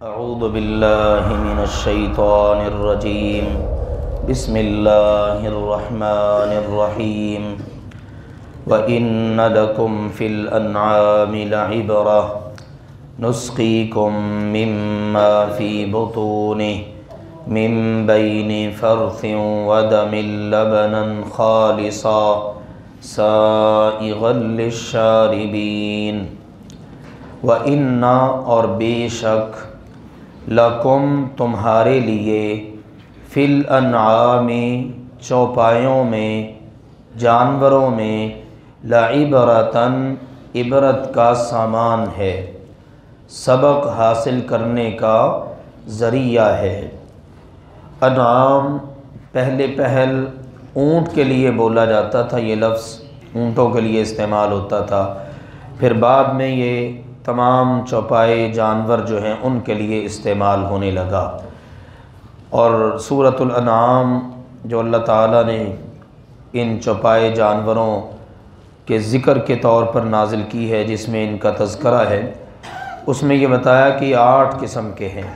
اعوذ باللہ من الشیطان الرجیم بسم اللہ الرحمن الرحیم وَإِنَّ لَكُمْ فِي الْأَنْعَامِ لَعِبْرَةً نُسْقِيكُم مِّمَّا فِي بُطُونِهِ مِن بَيْنِ فَرْثٍ وَدَمٍ لَبَنًا خَالِصًا سَائِغًا لِلشَّارِبِينَ وَإِنَّ اور بے شک لَكُمْ تمہارے لیے فِي الْأَنْعَامِ چوپایوں میں جانوروں میں لَعِبْرَةً عبرت کا سامان ہے، سبق حاصل کرنے کا ذریعہ ہے۔ انعام پہلے پہل اونٹ کے لیے بولا جاتا تھا، یہ لفظ اونٹوں کے لیے استعمال ہوتا تھا، پھر بعد میں یہ تمام چوپائے جانور جو ہیں ان کے لیے استعمال ہونے لگا۔ اور سورۃ الانعام جو اللہ تعالیٰ نے ان چوپائے جانوروں کے ذکر کے طور پر نازل کی ہے، جس میں ان کا تذکرہ ہے، اس میں یہ بتایا کہ 8 قسم کے ہیں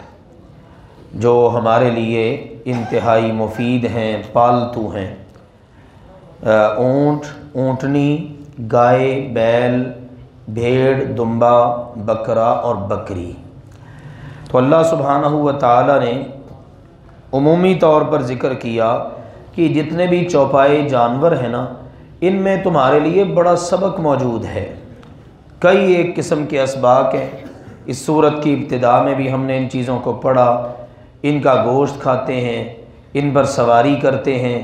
جو ہمارے لیے انتہائی مفید ہیں، پالتو ہیں۔ اونٹ، اونٹنی، گائے، بیل، بھیڑ، دمبا، بکرا اور بکری۔ تو اللہ سبحانہ و تعالیٰ نے عمومی طور پر ذکر کیا کہ جتنے بھی چوپائے جانور ہیں نا، ان میں تمہارے لیے بڑا سبق موجود ہے۔ کئی ایک قسم کے اسباق ہیں، اس سورت کی ابتدا میں بھی ہم نے ان چیزوں کو پڑھا۔ ان کا گوشت کھاتے ہیں، ان پر سواری کرتے ہیں،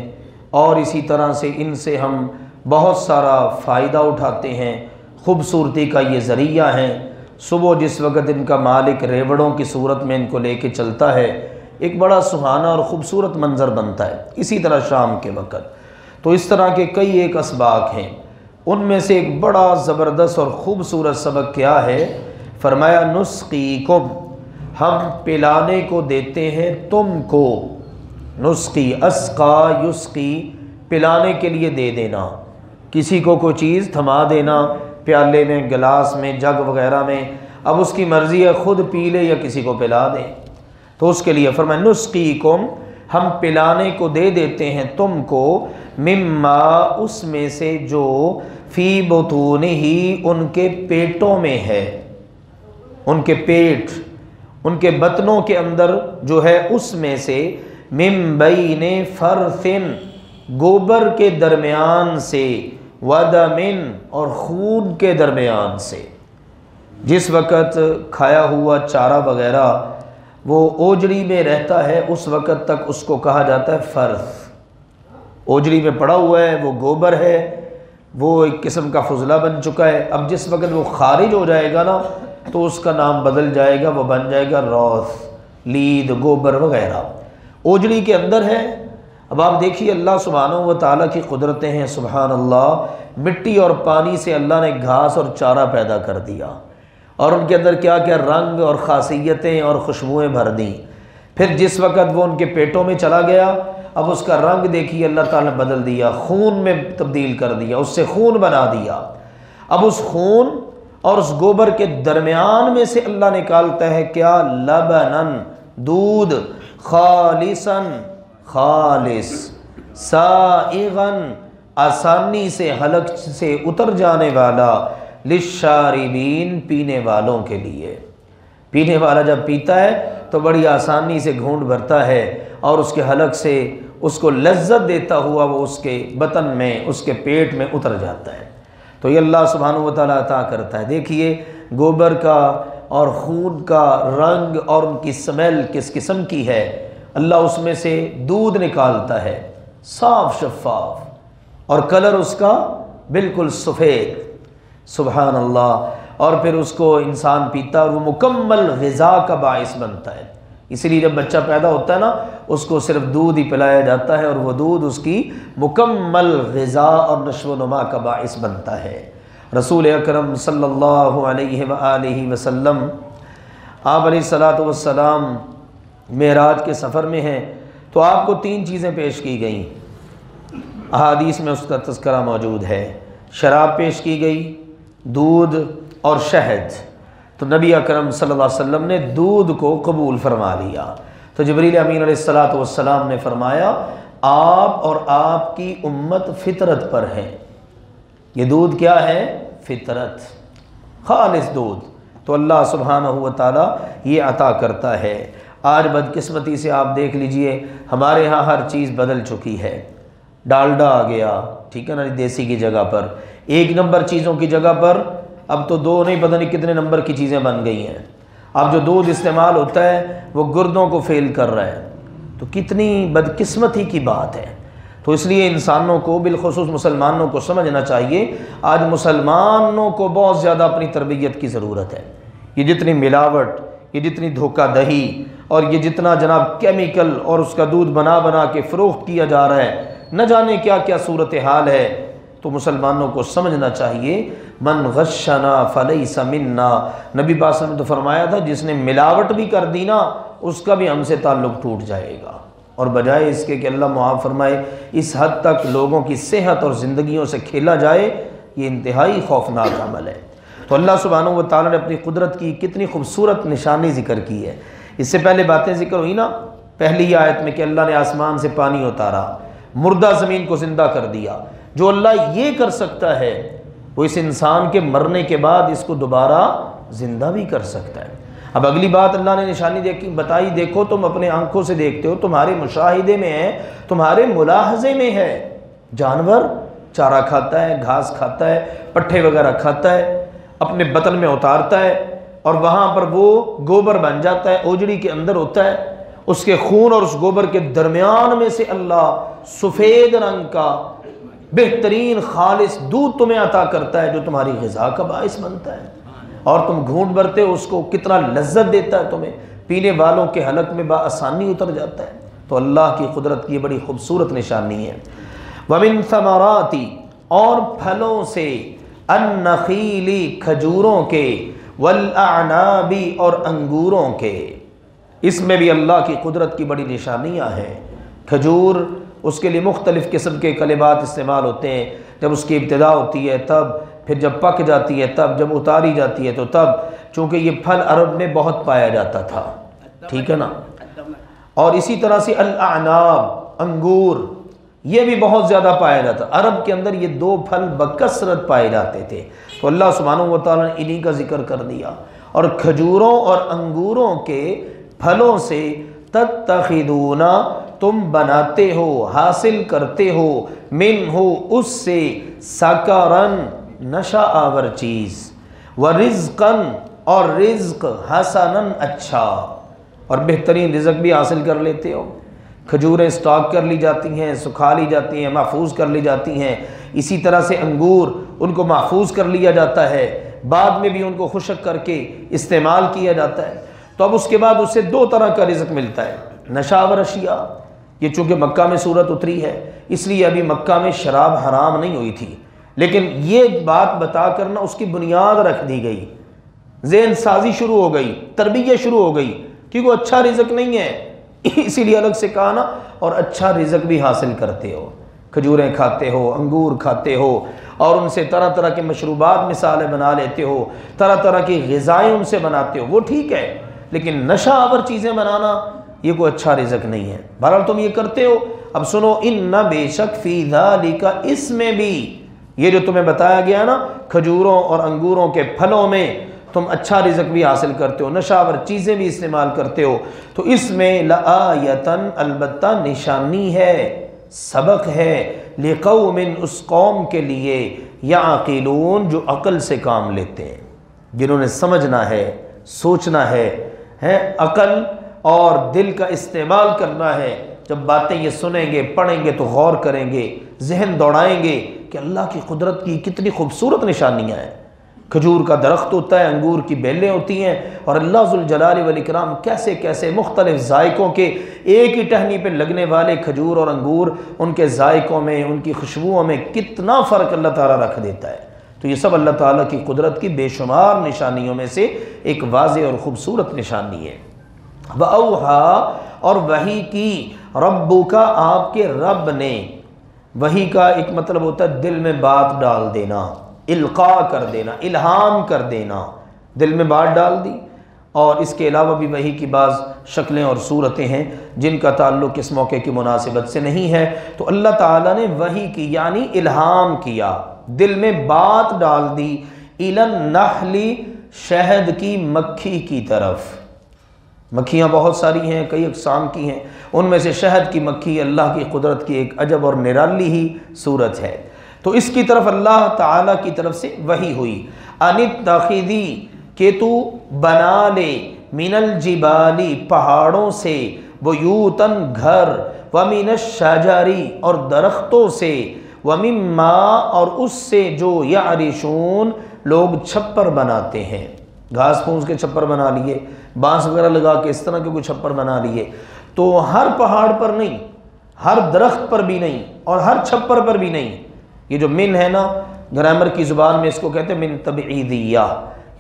اور اسی طرح سے ان سے ہم بہت سارا فائدہ اٹھاتے ہیں، خوبصورتی کا یہ ذریعہ ہیں۔ صبح جس وقت ان کا مالک ریوڑوں کی صورت میں ان کو لے کے چلتا ہے، ایک بڑا سہانا اور خوبصورت منظر بنتا ہے۔ اسی طرح شام کے وقت تو اس طرح کے کئی ایک اسباق ہیں، ان میں سے ایک بڑا زبردست اور خوبصورت سبق کیا ہے؟ فرمایا نسقیکم، ہم پلانے کو دیتے ہیں تم کو۔ نسقی، اسقا یسقی، پلانے کے لیے دے دینا، کسی کو کوئی چیز تھما دینا، پیالے میں، گلاس میں، جگ وغیرہ میں، اب اس کی مرضی ہے خود پی لے یا کسی کو پلا دے، تو اس کے لیے فرمایا نسقیکم، ہم پلانے کو دے دیتے ہیں تم کو، مما، اس میں سے جو فی بطونہ، ان کے پیٹوں میں ہے، ان کے پیٹ، ان کے بطنوں کے اندر جو ہے اس میں سے، من بین فرث، گوبر کے درمیان سے، ودمن، اور خون کے درمیان سے۔ جس وقت کھایا ہوا چارہ وغیرہ وہ اوجڑی میں رہتا ہے، اس وقت تک اس کو کہا جاتا ہے فرث۔ اوجڑی میں پڑا ہوا ہے، وہ گوبر ہے، وہ ایک قسم کا فضلہ بن چکا ہے، اب جس وقت وہ خارج ہو جائے گا نا تو اس کا نام بدل جائے گا، وہ بن جائے گا روث، لید، گوبر وغیرہ۔ اوجڑی کے اندر ہے۔ اب آپ دیکھیے اللہ سبحانہ و تعالیٰ کی قدرتیں ہیں، سبحان اللہ، مٹی اور پانی سے اللہ نے گھاس اور چارہ پیدا کر دیا، اور ان کے اندر کیا کیا رنگ اور خاصیتیں اور خوشبوئیں بھر دیں۔ پھر جس وقت وہ ان کے پیٹوں میں چلا گیا، اب اس کا رنگ دیکھیے اللہ تعالیٰ نے بدل دیا، خون میں تبدیل کر دیا، اس سے خون بنا دیا۔ اب اس خون اور اس گوبر کے درمیان میں سے اللہ نکالتا ہے کیا؟ لبنن، دودھ، خالصاً، خالص، سائغاً، آسانی سے حلق سے اتر جانے والا، للشاربین، پینے والوں کے لیے۔ پینے والا جب پیتا ہے تو بڑی آسانی سے گھونٹ بھرتا ہے، اور اس کے حلق سے اس کو لذت دیتا ہوا وہ اس کے بطن میں، اس کے پیٹ میں اتر جاتا ہے۔ تو یہ اللہ سبحانہ و تعالیٰ عطا کرتا ہے۔ دیکھیے گوبر کا اور خون کا رنگ اور ان کی سمیل کس قسم کی ہے، اللہ اس میں سے دودھ نکالتا ہے، صاف شفاف، اور کلر اس کا بالکل سفید، سبحان اللہ، اور پھر اس کو انسان پیتا اور وہ مکمل غذا کا باعث بنتا ہے۔ اسی لیے جب بچہ پیدا ہوتا ہے نا، اس کو صرف دودھ ہی پلایا جاتا ہے، اور وہ دودھ اس کی مکمل غذا اور نشو و نما کا باعث بنتا ہے۔ رسول اکرم صلی اللہ علیہ وآلہ وسلم، آپ علیہ الصلاۃ والسلام معراج کے سفر میں ہیں، تو آپ کو 3 چیزیں پیش کی گئیں، احادیث میں اس کا تذکرہ موجود ہے۔ شراب پیش کی گئی، دودھ اور شہد۔ تو نبی اکرم صلی اللہ علیہ وسلم نے دودھ کو قبول فرما لیا۔ تو جبریل امین علیہ السلام نے فرمایا آپ اور آپ کی امت فطرت پر ہے۔ یہ دودھ کیا ہے؟ فطرت، خالص دودھ۔ تو اللہ سبحانہ و تعالیٰ یہ عطا کرتا ہے۔ آج بدقسمتی سے آپ دیکھ لیجئے ہمارے ہاں ہر چیز بدل چکی ہے۔ ڈالڈا آ گیا، ٹھیک ہے نا، دیسی کی جگہ پر، 1 نمبر چیزوں کی جگہ پر اب تو 2 نہیں پتہ نہیں کتنے نمبر کی چیزیں بن گئی ہیں۔ اب جو دودھ استعمال ہوتا ہے وہ گردوں کو فیل کر رہا ہے، تو کتنی بدقسمتی کی بات ہے۔ تو اس لیے انسانوں کو بالخصوص مسلمانوں کو سمجھنا چاہیے آج مسلمانوں کو بہت زیادہ اپنی تربیت کی ضرورت ہے۔ یہ جتنی ملاوٹ، یہ جتنی دھوکہ دہی اور یہ جتنا جناب کیمیکل اور اس کا دودھ بنا بنا کے فروخت کیا جا رہا ہے، نہ جانے کیا کیا صورتحال ہے، تو مسلمانوں کو سمجھنا چاہیے من غشنا فلیس منا۔ نبی پاک صلی اللہ علیہ وسلم نے تو فرمایا تھا جس نے ملاوٹ بھی کر دی نا اس کا بھی ہم سے تعلق ٹوٹ جائے گا۔ اور بجائے اس کے کہ اللہ معاف فرمائے اس حد تک لوگوں کی صحت اور زندگیوں سے کھیلا جائے، یہ انتہائی خوفناک عمل ہے۔ تو اللہ سبحانہ و تعالیٰ نے اپنی قدرت کی کتنی خوبصورت نشانی ذکر کی ہے۔ اس سے پہلے باتیں ذکر ہوئی نا پہلی آیت میں کہ اللہ نے آسمان سے پانی اتارا، مردہ زمین کو زندہ کر دیا۔ جو اللہ یہ کر سکتا ہے وہ اس انسان کے مرنے کے بعد اس کو دوبارہ زندہ بھی کر سکتا ہے۔ اب اگلی بات اللہ نے نشانی بتائی، دیکھو تم اپنے آنکھوں سے دیکھتے ہو، تمہارے مشاہدے میں ہے، تمہارے ملاحظے میں ہے۔ جانور چارہ کھاتا ہے، گھاس کھاتا ہے، پٹھے وغیرہ کھاتا ہے، اپنے بطن میں اتارتا ہے اور وہاں پر وہ گوبر بن جاتا ہے، اوجڑی کے اندر ہوتا ہے، اس کے خون اور اس گوبر کے درمیان میں سے اللہ سفید رنگ کا بہترین خالص دودھ تمہیں عطا کرتا ہے جو تمہاری غذا کا باعث بنتا ہے، اور تم گھونٹ بھرتے ہو اس کو، کتنا لذت دیتا ہے تمہیں، پینے والوں کے حلق میں بآسانی اتر جاتا ہے۔ تو اللہ کی قدرت کی بڑی خوبصورت نشانی ہے۔ وَمِن ثَمَرَاتِ، اور پھلوں سے، النخیل، کھجوروں کے، والأعناب، اور انگوروں کے۔ اس میں بھی اللہ کی قدرت کی بڑی نشانیاں ہیں۔ کھجور، اس کے لیے مختلف قسم کے کلمات استعمال ہوتے ہیں، جب اس کی ابتدا ہوتی ہے تب، پھر جب پک جاتی ہے تب، جب اتاری جاتی ہے تو تب، چونکہ یہ پھل عرب میں بہت پایا جاتا تھا، ٹھیک ہے نا۔ اور اسی طرح سے الاعناب، انگور، یہ بھی بہت زیادہ پایا جاتا، عرب کے اندر یہ 2 پھل بکثرت پائے جاتے تھے، تو اللہ سبحانہ و تعالیٰ نے انہی کا ذکر کر دیا۔ اور کھجوروں اور انگوروں کے پھلوں سے تتخذون، تم بناتے ہو، حاصل کرتے ہو، منہ، اس سے، سکرن، نشہ آور چیز، ورزقن، اور رزق، حسنن، اچھا، اور بہترین رزق بھی حاصل کر لیتے ہو۔ کھجوریں سٹاک کر لی جاتی ہیں، سکھا لی جاتی ہیں، محفوظ کر لی جاتی ہیں، اسی طرح سے انگور، ان کو محفوظ کر لیا جاتا ہے، بعد میں بھی ان کو خشک کر کے استعمال کیا جاتا ہے۔ تو اب اس کے بعد اس سے 2 طرح کا رزق ملتا ہے، نشاور اشیاء، یہ چونکہ مکہ میں سورت اتری ہے اس لیے ابھی مکہ میں شراب حرام نہیں ہوئی تھی، لیکن یہ بات بتا کر نا اس کی بنیاد رکھ دی گئی، ذہن سازی شروع ہو گئی، تربیت شروع ہو گئی، کیونکہ وہ اچھا رزق نہیں ہے، اسی لیے الگ سے کہا نا، اور اچھا رزق بھی حاصل کرتے ہو، کھجوریں کھاتے ہو، انگور کھاتے ہو، اور ان سے طرح طرح کے مشروبات مثالیں بنا لیتے ہو، طرح طرح کی غذائیں ان سے بناتے ہو، وہ ٹھیک ہے، لیکن نشہ آور چیزیں بنانا یہ کوئی اچھا رزق نہیں ہے۔ بہرحال تم یہ کرتے ہو۔ اب سنو، ان بے شک فی ذالک، اس میں بھی، یہ جو تمہیں بتایا گیا نا کھجوروں اور انگوروں کے پھلوں میں تم اچھا رزق بھی حاصل کرتے ہو، نشہ آور چیزیں بھی استعمال کرتے ہو، تو اس میں لآیتن، البتہ نشانی ہے، سبق ہے، لقوم، اس قوم کے لیے، یعقلون، جو عقل سے کام لیتے ہیں، جنہوں نے سمجھنا ہے، سوچنا ہے، عقل اور دل کا استعمال کرنا ہے۔ جب باتیں یہ سنیں گے، پڑھیں گے تو غور کریں گے، ذہن دوڑائیں گے کہ اللہ کی قدرت کی کتنی خوبصورت نشانیاں ہیں۔ کھجور کا درخت ہوتا ہے، انگور کی بیلیں ہوتی ہیں، اور اللہ ذوالجلال والاکرام کیسے کیسے مختلف ذائقوں کے، ایک ہی ٹہنی پہ لگنے والے کھجور اور انگور، ان کے ذائقوں میں، ان کی خوشبوؤں میں کتنا فرق اللہ تعالیٰ رکھ دیتا ہے۔ تو یہ سب اللہ تعالیٰ کی قدرت کی بے شمار نشانیوں میں سے ایک واضح اور خوبصورت نشانی ہے۔ وَأَوْحَا، اور وحی کی، ربک، آپ کے رب نے، وحی کا ایک مطلب ہوتا ہے دل میں بات ڈال دینا، القاء کر دینا، الہام کر دینا، دل میں بات ڈال دی۔ اور اس کے علاوہ بھی وحی کی بعض شکلیں اور صورتیں ہیں جن کا تعلق اس موقع کی مناسبت سے نہیں ہے، تو اللہ تعالیٰ نے وحی کی یعنی الہام کیا، دل میں بات ڈال دی، الی النحل شہد کی مکھی کی طرف۔ مکھیاں بہت ساری ہیں، کئی اقسام کی ہیں، ان میں سے شہد کی مکھی اللہ کی قدرت کی ایک عجب اور نرالی ہی صورت ہے۔ تو اس کی طرف اللہ تعالیٰ کی طرف سے وحی ہوئی، ان اتخذی کہ تو بنا لے، من الجبال پہاڑوں سے، بیوتن گھر، ومن الشجر اور درختوں سے، ومما اور اس سے جو یعرشون لوگ چھپر بناتے ہیں، گھاس پھونس کے چھپر بنا لیے، بانس وغیرہ لگا کے اس طرح کے کوئی چھپر بنا لیے۔ تو ہر پہاڑ پر نہیں، ہر درخت پر بھی نہیں، اور ہر چھپر پر بھی نہیں۔ یہ جو من ہے نا، گرامر کی زبان میں اس کو کہتے ہیں من تبعیدیہ،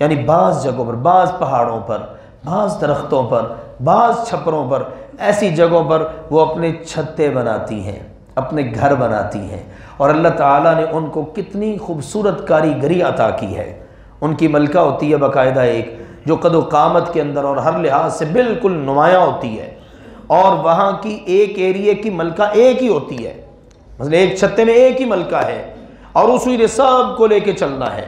یعنی بعض جگہوں پر، بعض پہاڑوں پر، بعض درختوں پر، بعض چھپروں پر، ایسی جگہوں پر وہ اپنے چھتے بناتی ہیں، اپنے گھر بناتی ہیں، اور اللہ تعالیٰ نے ان کو کتنی خوبصورت کاریگری عطا کی ہے۔ ان کی ملکہ ہوتی ہے باقاعدہ ایک، جو قد و قامت کے اندر اور ہر لحاظ سے بالکل نمایاں ہوتی ہے، اور وہاں کی ایک ایریے کی ملکہ ایک ہی ہوتی ہے، مثلا ایک چھتے میں ایک ہی ملکہ ہے، اور اسی نے سب کو لے کے چلنا ہے۔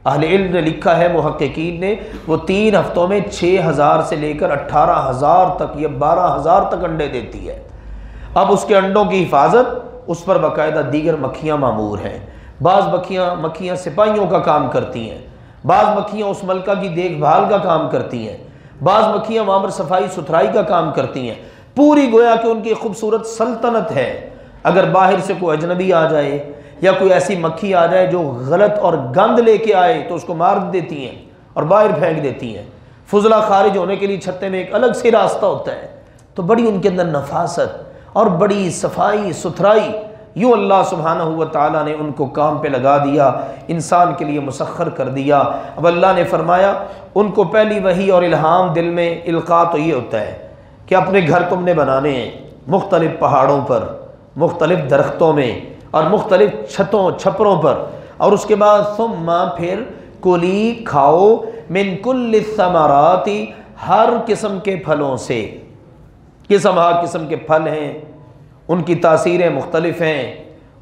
اہل علم نے لکھا ہے، محققین نے، وہ 3 ہفتوں میں 6000 سے لے کر 18000 تک یا 12000 تک انڈے دیتی ہے۔ اب اس کے انڈوں کی حفاظت اس پر باقاعدہ دیگر مکھیاں مامور ہیں۔ بعض مکھیاں سپاہیوں کا کام کرتی ہیں، بعض مکھیاں اس ملکہ کی دیکھ بھال کا کام کرتی ہیں، بعض مکھیاں وہاں پر صفائی ستھرائی کا کام کرتی ہیں، پوری گویا کہ ان کی خوبصورت سلطنت ہے۔ اگر باہر سے کوئی اجنبی آ جائے یا کوئی ایسی مکھی آ جائے جو غلط اور گند لے کے آئے تو اس کو مار دیتی ہیں اور باہر پھینک دیتی ہیں۔ فضلہ خارج ہونے کے لیے چھتے میں ایک الگ سے راستہ ہوتا ہے۔ تو بڑی ان کے اندر نفاست اور بڑی صفائی ستھرائی، یوں اللہ سبحانہ و تعالیٰ نے ان کو کام پہ لگا دیا، انسان کے لیے مسخر کر دیا۔ اب اللہ نے فرمایا ان کو پہلی وحی اور الہام دل میں القاء تو یہ ہوتا ہے کہ اپنے گھر تم نے بنانے ہیں مختلف پہاڑوں پر، مختلف درختوں میں اور مختلف چھتوں چھپروں پر، اور اس کے بعد ثم پھر کلی کھاؤ من کل الثمرات ہر قسم کے پھلوں سے، ہر قسم کے پھل ہیں، ان کی تاثیریں مختلف ہیں،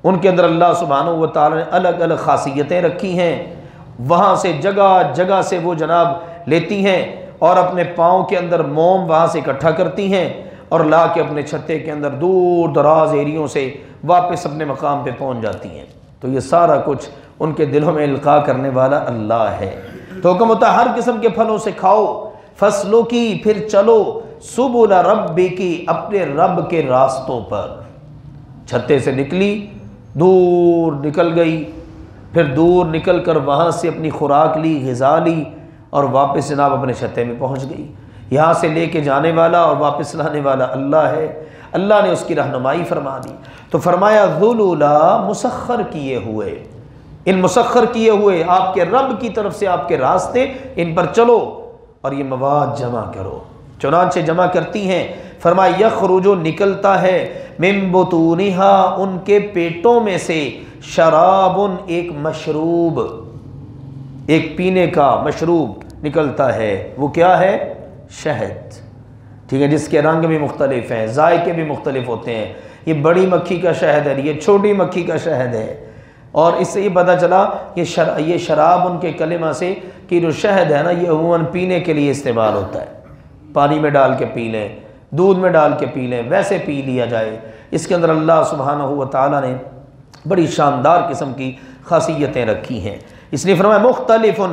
ان کے اندر اللہ سبحانہ و تعالی نے الگ الگ خاصیتیں رکھی ہیں، وہاں سے جگہ جگہ سے وہ جناب لیتی ہیں اور اپنے پاؤں کے اندر موم وہاں سے اکٹھا کرتی ہیں اور لا کے اپنے چھتے کے اندر دور دراز ایریوں سے واپس اپنے مقام پہ پہنچ جاتی ہیں۔ تو یہ سارا کچھ ان کے دلوں میں القاء کرنے والا اللہ ہے۔ تو حکم ہوتا ہے ہر قسم کے پھلوں سے کھاؤ، فصلوں کی پھر چلو، سبل ربی کی اپنے رب کے راستوں پر۔ چھتے سے نکلی، دور نکل گئی، پھر دور نکل کر وہاں سے اپنی خوراک لی، غذا لی، اور واپس جناب اپنے چھتے میں پہنچ گئی۔ یہاں سے لے کے جانے والا اور واپس لانے والا اللہ ہے۔ اللہ نے اس کی رہنمائی فرما دی۔ تو فرمایا ذُلُولَا مسخر کیے ہوئے، ان مسخر کیے ہوئے آپ کے رب کی طرف سے آپ کے راستے، ان پر چلو اور یہ مواد جمع کرو۔ چنانچہ جمع کرتی ہیں، فرمایا یخرج نکلتا ہے، من بطونہا ان کے پیٹوں میں سے، شراب ایک مشروب، ایک پینے کا مشروب نکلتا ہے۔ وہ کیا ہے؟ شہد، ٹھیک ہے، جس کے رنگ بھی مختلف ہیں، ذائقے بھی مختلف ہوتے ہیں۔ یہ بڑی مکھی کا شہد ہے، یہ چھوٹی مکھی کا شہد ہے، اور اس سے یہ پتہ چلا یہ شراب ان کے کلمہ سے کہ جو شہد ہے نا یہ عموماً پینے کے لیے استعمال ہوتا ہے، پانی میں ڈال کے پی لیں، دودھ میں ڈال کے پی لیں، ویسے پی لیا جائے۔ اس کے اندر اللہ سبحانہ و تعالیٰ نے بڑی شاندار قسم کی خاصیتیں رکھی ہیں۔ اس نے فرمایا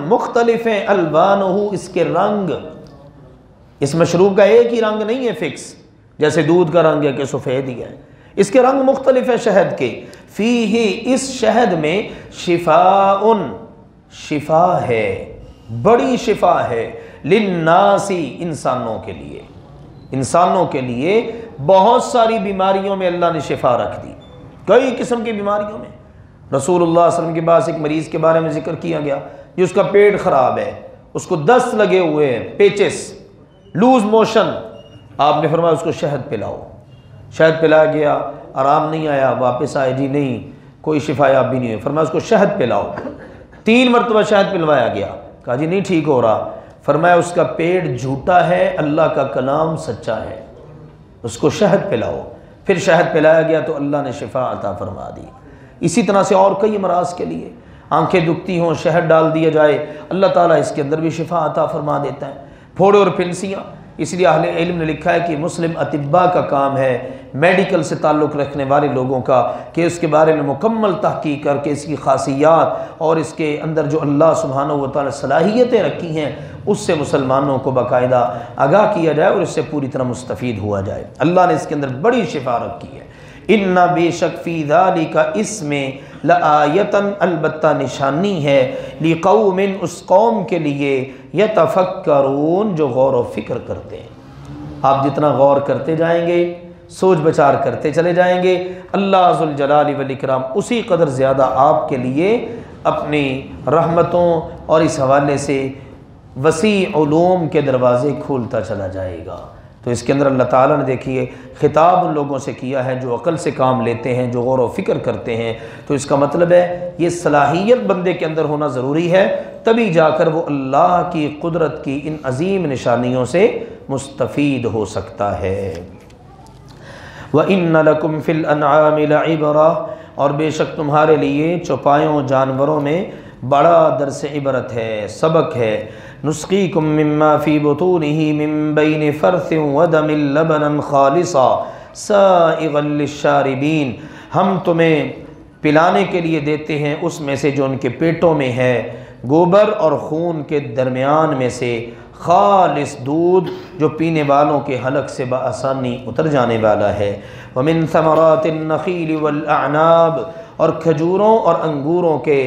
مختلف ہیں الوانہ، اس کے رنگ، اس مشروب کا ایک ہی رنگ نہیں ہے فکس، جیسے دودھ کا رنگ ہے کہ سفید ہی ہے، اس کے رنگ مختلف ہیں شہد کے۔ فیہ اس شہد میں شفاء، شفا ہے، بڑی شفا ہے، للناس انسانوں کے لیے، انسانوں کے لیے بہت ساری بیماریوں میں اللہ نے شفا رکھ دی، کئی قسم کی بیماریوں میں۔ رسول اللہ صلی اللہ علیہ وسلم کے پاس ایک مریض کے بارے میں ذکر کیا گیا جس کا پیٹ خراب ہے، اس کو دست لگے ہوئے ہیں، پیچس، لوز موشن، آپ نے فرمایا اس کو شہد پلاؤ۔ شہد پلایا گیا، آرام نہیں آیا، واپس آئے، جی نہیں کوئی شفا یاب بھی نہیں ہوئی، فرمایا اس کو شہد پلاؤ۔ 3 مرتبہ شہد پلوایا گیا، کہا جی نہیں ٹھیک ہو رہا، فرمایا اس کا پیٹ جھوٹا ہے، اللہ کا کلام سچا ہے، اس کو شہد پلاؤ۔ پھر شہد پلایا گیا تو اللہ نے شفا عطا فرما دی۔ اسی طرح سے اور کئی امراض کے لیے، آنکھیں دکھتی ہوں شہد ڈال دیا جائے، اللہ تعالیٰ اس کے اندر بھی شفا عطا فرما دیتا ہے۔ پھوڑے اور پھنسیاں، اس لیے اہل علم نے لکھا ہے کہ مسلم اطباء کا کام ہے، میڈیکل سے تعلق رکھنے والے لوگوں کا، کہ اس کے بارے میں مکمل تحقیق کر کے اس کی خاصیات اور اس کے اندر جو اللہ سبحانہ و تعالی صلاحیتیں رکھی ہیں اس سے مسلمانوں کو باقاعدہ آگاہ کیا جائے اور اس سے پوری طرح مستفید ہوا جائے۔ اللہ نے اس کے اندر بڑی شفا رکھی ہے۔ ان بے شک فی ذالک، اس میں لآیتن، البتہ نشانی ہے، لقوم، اس قوم کے لیے، یتفکرون، جو غور و فکر کرتے ہیں۔ آپ جتنا غور کرتے جائیں گے، سوچ بچار کرتے چلے جائیں گے، اللہ ذوالجلال والاکرام اسی قدر زیادہ آپ کے لیے اپنی رحمتوں اور اس حوالے سے وسیع علوم کے دروازے کھولتا چلا جائے گا۔ تو اس کے اندر اللہ تعالیٰ نے دیکھیے خطاب ان لوگوں سے کیا ہے جو عقل سے کام لیتے ہیں، جو غور و فکر کرتے ہیں۔ تو اس کا مطلب ہے یہ صلاحیت بندے کے اندر ہونا ضروری ہے، تبھی جا کر وہ اللہ کی قدرت کی ان عظیم نشانیوں سے مستفید ہو سکتا ہے۔ وَإِنَّ لَكُمْ فِي الْأَنْعَامِ لَعِبْرَةً، اور بے شک تمہارے لیے چوپایوں جانوروں میں بڑا درس عبرت ہے، سبق ہے۔ نسقیکم مما فی بطونہ من بین فرث ودم لبنا خالصا سائغا للشاربین، ہم تمہیں پلانے کے لیے دیتے ہیں اس میں سے جو ان کے پیٹوں میں ہے، گوبر اور خون کے درمیان میں سے خالص دودھ جو پینے والوں کے حلق سے بآسانی اتر جانے والا ہے۔ ومن ثمرات النخیل والاعناب، اور کھجوروں اور انگوروں کے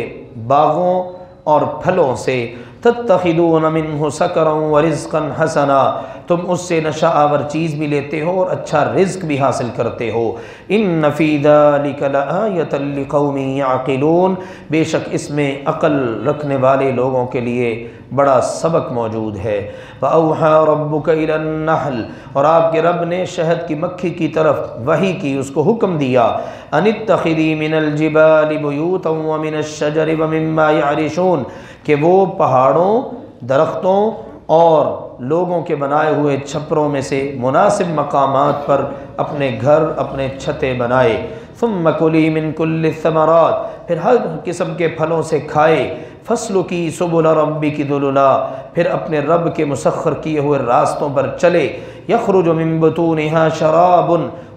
باغوں اور پھلوں سے، تتخذون منہ سکرا ورزقا حسنا، تم اس سے نشہ آور چیز بھی لیتے ہو اور اچھا رزق بھی حاصل کرتے ہو۔ ان فی ذلک لآیۃ لقوم یعقلون، بے شک اس میں عقل رکھنے والے لوگوں کے لیے بڑا سبق موجود ہے۔ وأوحى ربک الی النحل، اور آپ کے رب نے شہد کی مکھی کی طرف وحی کی، اس کو حکم دیا، ان اتخذی من الجبال بیوتا ومن الشجر ومما یعرشون، کہ وہ پہاڑوں، درختوں اور لوگوں کے بنائے ہوئے چھپروں میں سے مناسب مقامات پر اپنے گھر، اپنے چھتیں بنائے۔ ثم کلی من کل الثمرات، پھر ہر قسم کے پھلوں سے کھائے۔ فسلکی سبل ربک ذللا، پھر اپنے رب کے مسخر کیے ہوئے راستوں پر چلے۔ یخرج من بطونها شراب،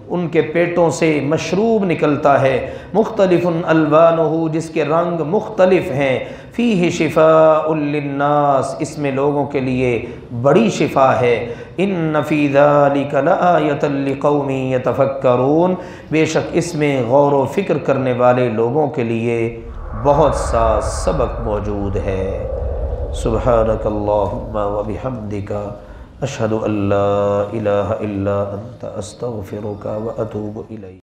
ان کے پیٹوں سے مشروب نکلتا ہے، مختلف الوانہ، جس کے رنگ مختلف ہیں، فیہ شفاء للناس، اس میں لوگوں کے لیے بڑی شفا ہے۔ ان فی ذلک لآیۃ لقوم یتفکرون، بے شک اس میں غور و فکر کرنے والے لوگوں کے لیے بہت سا سبق موجود ہے۔ سبحانک اللہم وبحمدک، اشہد ان لا الہ الا انت، استغفرک واتوب الیک۔